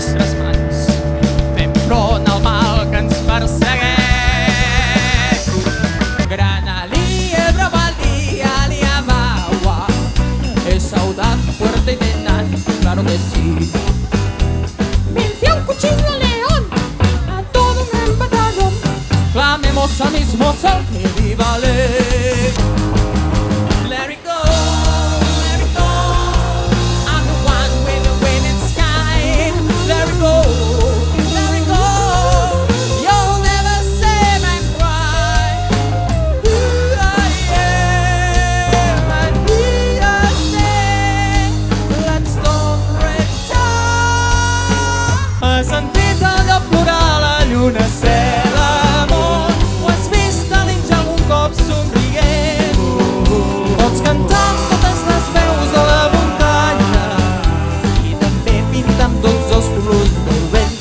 nostres mans fem front al mal que ens persegueix. Grana, liebre, valía, agua, es audaz, fuerte y tenaz, claro que sí. Venció un cuchillo al león, a todos me empataron. Clamemos al mismo sol que viva ley. Let it go, let it go. I'm the one with the winning sky. Let it go, let it go. You'll never see me cry. Here I am, and here I stay. Let's don't return. Has sentit allò plorar la lluna cel amor? Ho has vist a l'Inja algun cop somrient? Pots cantar amb totes les veus de la muntanya i també pintar amb tots els colors del vent.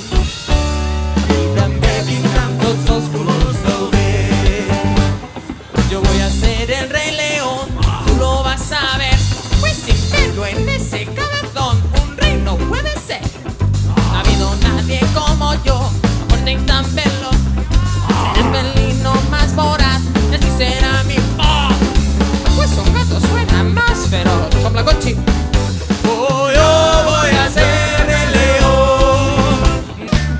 I també pintar amb tots els colors del vent. Yo voy a ser el Rey León, tú lo vas a ver. Pues sin verlo en ese cabezón, un rey no puede ser. No ha habido nadie como yo, fuerte y tan veloz. Seré el felino más voraz, así será mi voz. Pues un gato suena más feroz, como la Conchi. Oh, yo voy a ser el león.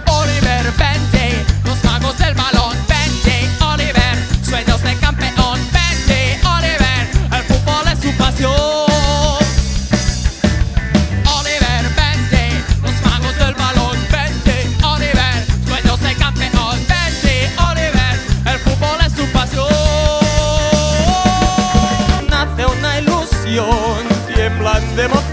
Oliver, vente, los magos del balón, vente, Oliver, sueños de campeón, vente, Oliver, el fútbol es su pasión. Oliver, vente, los magos del balón, vente, Oliver, sueños de campeón, vente, Oliver, el fútbol es su pasión. Nace una ilusión, tiemblan de emoción.